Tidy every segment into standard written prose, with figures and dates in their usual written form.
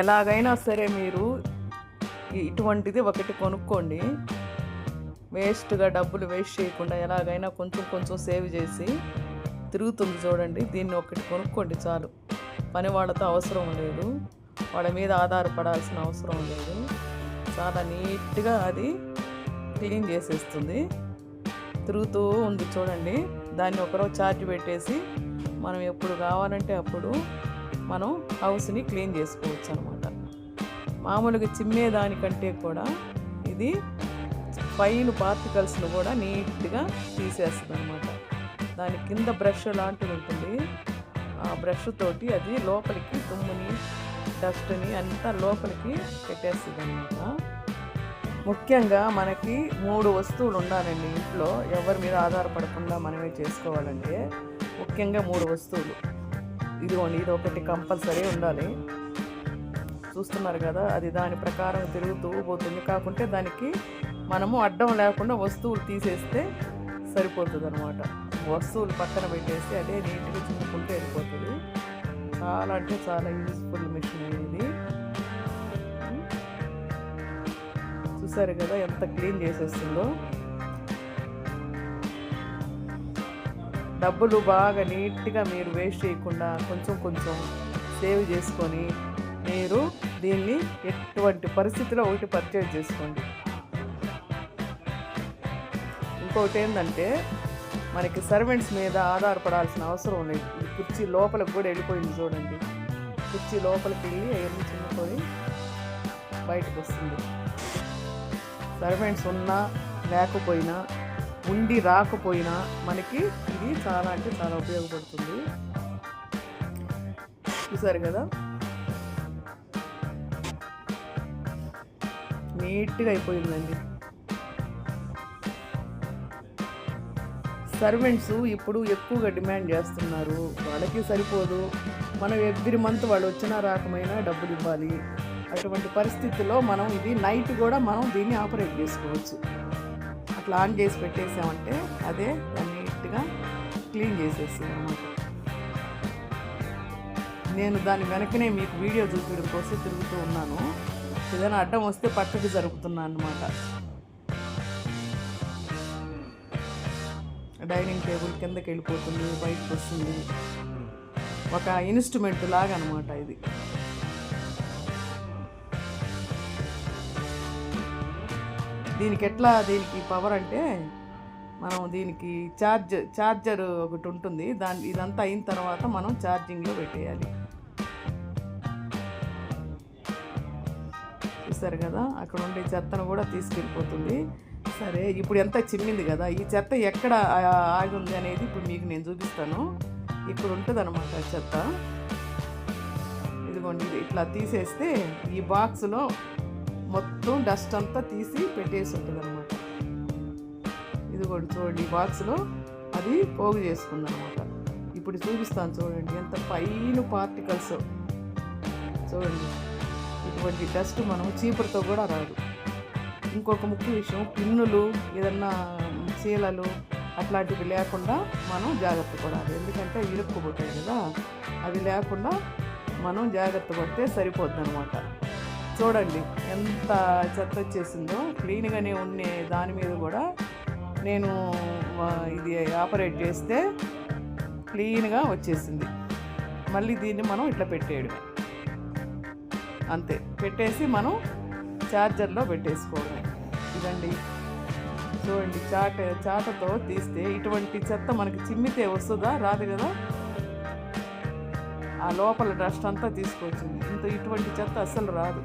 ఎలాగైనా సరే మీరు ఇటువంటిది ఒకటి కొనుక్కోండి. వేస్ట్గా డబ్బులు వేస్ట్ చేయకుండా ఎలాగైనా కొంచెం కొంచెం సేవ్ చేసి తిరుగుతుంది చూడండి. దీన్ని ఒకటి కొనుక్కోండి చాలు. పని వాళ్ళతో అవసరం లేదు, వాళ్ళ మీద ఆధారపడాల్సిన అవసరం లేదు. చాలా నీట్గా అది క్లీన్ చేసేస్తుంది. తిరుగుతూ ఉంది చూడండి. దాన్ని ఒకరోజు ఛార్జ్ పెట్టేసి మనం ఎప్పుడు కావాలంటే అప్పుడు మనం హౌస్ని క్లీన్ చేసుకోవచ్చు అనమాట. మామూలుగా చిమ్మేదానికంటే కూడా ఇది ఫైన్ పార్టికల్స్ను కూడా నీట్గా తీసేస్తుంది అనమాట. దాని కింద బ్రష్ లాంటిది ఉంటుంది. ఆ బ్రష్ తోటి అది లోపలికి దుమ్ముని డస్ట్ని అంతా లోపలికి పెట్టేస్తుంది అనమాట. ముఖ్యంగా మనకి 3 వస్తువులు ఉండాలండి ఇంట్లో. ఎవరి మీద ఆధారపడకుండా మనమే చేసుకోవాలంటే ముఖ్యంగా 3 వస్తువులు. ఇదిగోండి, ఇది ఒకటి కంపల్సరీ ఉండాలి. చూస్తున్నారు కదా, అది దాని ప్రకారం తిరుగుతూ పోతుంది. కాకుంటే దానికి మనము అడ్డం లేకుండా వస్తువులు తీసేస్తే సరిపోతుంది అనమాట. వస్తువులు పక్కన పెట్టేసి అదే నీట్గా చిమ్ముకుంటే వెళ్ళిపోతుంది. చాలా అంటే చాలా యూజ్ఫుల్ మిషన్ ఇది. చూసారు కదా ఎంత క్లీన్ చేసేస్తుందో. డబ్బులు బాగా నీట్గా మీరు వేస్ట్ చేయకుండా కొంచెం కొంచెం సేవ్ చేసుకొని మీరు దీన్ని ఎటువంటి పరిస్థితిలో ఒకటి పర్చేజ్ చేసుకోండి. ఇంకొకటి ఏంటంటే మనకి సర్వెంట్స్ మీద ఆధారపడాల్సిన అవసరం లేదు. ఈ కుర్చీ లోపలికి కూడా వెళ్ళిపోయింది చూడండి. కుర్చీ లోపలికి వెళ్ళి అవన్నీ చిమ్ముకొని బయటకు వస్తుంది. సర్వెంట్స్ ఉన్నా లేకపోయినా, ఉండి రాకపోయినా మనకి ఇది చాలా అంటే చాలా ఉపయోగపడుతుంది. చూసారు కదా, నీట్గా అయిపోయిందండి. సర్వెంట్స్ ఇప్పుడు ఎక్కువగా డిమాండ్ చేస్తున్నారు. వాళ్ళకి సరిపోదు, మనం ఎవ్రీ మంత్ వాళ్ళు వచ్చినా రాకపోయినా డబ్బులు ఇవ్వాలి. అటువంటి పరిస్థితుల్లో మనం ఇది నైట్ కూడా మనం దీన్ని ఆపరేట్ చేసుకోవచ్చు. అట్లా ఆన్ చేసి పెట్టేసామంటే అదే నీట్గా క్లీన్ చేసేస్తుంది అన్నమాట. నేను దాని వెనకనే మీకు వీడియో చూపించడం కోసం తిరుగుతూ ఉన్నాను. ఏదైనా అడ్డం వస్తే పక్కకి జరుపుతున్నాను అన్నమాట. డైనింగ్ టేబుల్ కిందకి వెళ్ళిపోతుంది, బయటకు వస్తుంది. ఒక ఇన్స్ట్రుమెంట్ లాగా అనమాట ఇది. దీనికి పవర్ అంటే మనం దీనికి ఛార్జర్ ఒకటి ఉంటుంది. ఇదంతా అయిన తర్వాత మనం ఛార్జింగ్లో పెట్టేయాలి. చూసారు కదా, అక్కడ ఉండే చెత్తను కూడా తీసుకెళ్ళిపోతుంది. సరే, ఇప్పుడు ఎంత చిమ్మింది కదా, ఈ చెత్త ఎక్కడ ఆగి ఉంది అనేది ఇప్పుడు మీకు నేను చూపిస్తాను. ఇక్కడ ఉంటుంది అనమాట చెత్త. ఇదిగోండి, ఇది ఇట్లా తీసేస్తే ఈ బాక్స్లో మొత్తం డస్ట్ అంతా తీసి పెట్టేసి ఉంటుంది అనమాట. ఇదిగోండి చూడండి, ఈ బాక్స్లో అది పోగు చేసుకుంది అనమాట. ఇప్పుడు చూపిస్తాను చూడండి, ఎంత ఫైన్ పార్టికల్స్ చూడండి. ఇటువంటి డస్ట్ మనం చీపురుతో కూడా రాదు. ఇంకొక ముఖ్య విషయం, పిన్నులు, ఏదన్నా చీలలు అట్లాంటివి లేకుండా మనం జాగ్రత్త పడాలి. ఎందుకంటే ఇరుక్కుపోతాయి కదా, అది లేకుండా మనం జాగ్రత్త పడితే సరిపోద్ది అనమాట. చూడండి ఎంత చెత్త వచ్చేసిందో. క్లీన్గానే ఉండే దాని మీద కూడా నేను ఇది ఆపరేట్ చేస్తే క్లీన్గా వచ్చేసింది. మళ్ళీ దీన్ని మనం ఇట్లా పెట్టేయడమే, అంతే. పెట్టేసి మనం ఛార్జర్లో పెట్టేసుకోవడం. ఇదండి చూడండి, చాటతో తీస్తే ఇటువంటి చెత్త మనకి చిమ్మితే వస్తుందా? రాదు కదా. ఆ లోపల డస్ట్ అంతా తీసుకొచ్చింది. ఇటువంటి చెత్త అస్సలు రాదు.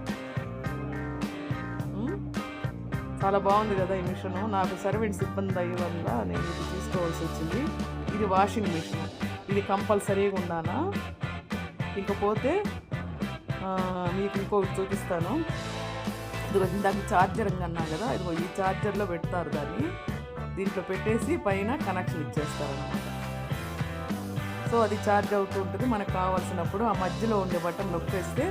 చాలా బాగుంది కదా ఈ మిషన్. నాకు సర్వెంట్స్ ఇబ్బంది అయ్యే వల్ల నేను ఇది తీసుకోవాల్సి వచ్చింది. ఇది వాషింగ్ మిషన్. ఇది కంపల్సరీగా ఉండాలా. ఇకపోతే మీకు ఇంకొకటి చూపిస్తాను. ఇదిగో ఇందాక ఛార్జర్ అన్నా కదా, ఇదిగో ఈ ఛార్జర్లో పెడతారు దాన్ని. దీంట్లో పెట్టేసి పైన కనెక్షన్ ఇచ్చేస్తారు అన్నమాట. సో అది ఛార్జ్ అవుతూ ఉంటుంది. మనకు కావాల్సినప్పుడు ఆ మధ్యలో ఉండే బటన్ నొక్కేస్తే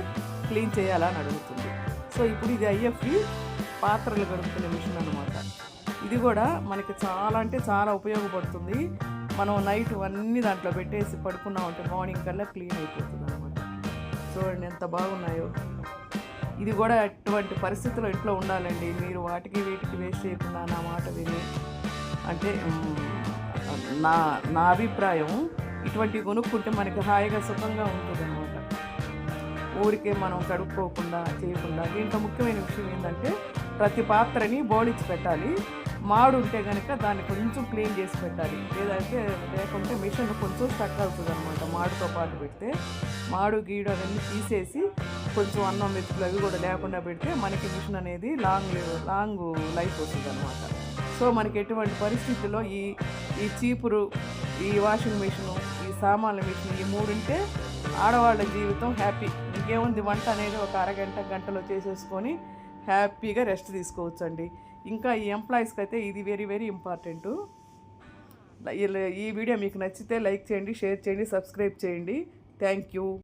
క్లీన్ చేయాలని అడుగుతుంది. సో ఇప్పుడు ఇది ఐఎఫ్ఈ పాత్రలు గడుపుతున్న మిషన్ అన్నమాట. ఇది కూడా మనకి చాలా అంటే చాలా ఉపయోగపడుతుంది. మనం నైట్ అన్నీ దాంట్లో పెట్టేసి పడుకున్నామంటే మార్నింగ్ కల్లా క్లీన్ అయిపోతుంది అనమాట. చూడండి ఎంత బాగున్నాయో. ఇది కూడా ఎటువంటి పరిస్థితుల్లో ఇంట్లో ఉండాలండి. మీరు వాటికి వీటికి వేస్ట్ చేయకుండా నా మాట విని, అంటే నా నా అభిప్రాయం, ఇటువంటివి కొనుక్కుంటే మనకి హాయిగా సుఖంగా ఉంటుంది అనమాట. ఊరికే మనం కడుక్కోకుండా చేయకుండా. దీంట్లో ముఖ్యమైన విషయం ఏంటంటే ప్రతి పాత్రని బోడిచ్చి పెట్టాలి. మాడు ఉంటే కనుక దాన్ని కొంచెం క్లీన్ చేసి పెట్టాలి. లేకుంటే మిషన్ కొంచెం స్టక్ అవుతుంది అనమాట. మాడుతో పాటు పెడితే మాడు గీడు అవన్నీ తీసేసి కొంచెం అన్నం మెతుకులు అవి కూడా లేకుండా పెడితే మనకి మిషన్ అనేది లాంగ్ లైఫ్ వస్తుంది అనమాట. సో మనకి ఎటువంటి పరిస్థితుల్లో ఈ చీపురు, ఈ వాషింగ్ మిషను, ఈ సామాన్ల మిషన్, ఈ మూడుంటే ఆడవాళ్ళ జీవితం హ్యాపీ. ఇంకేముంది, వంట అనేది ఒక అరగంట గంటలో చేసేసుకొని హ్యాపీగా రెస్ట్ తీసుకోవచ్చు అండి. ఇంకా ఈ ఎంప్లాయీస్కి అయితే ఇది వెరీ వెరీ ఇంపార్టెంటు. ఈ వీడియో మీకు నచ్చితే లైక్ చేయండి, షేర్ చేయండి, సబ్స్క్రైబ్ చేయండి. Thank you.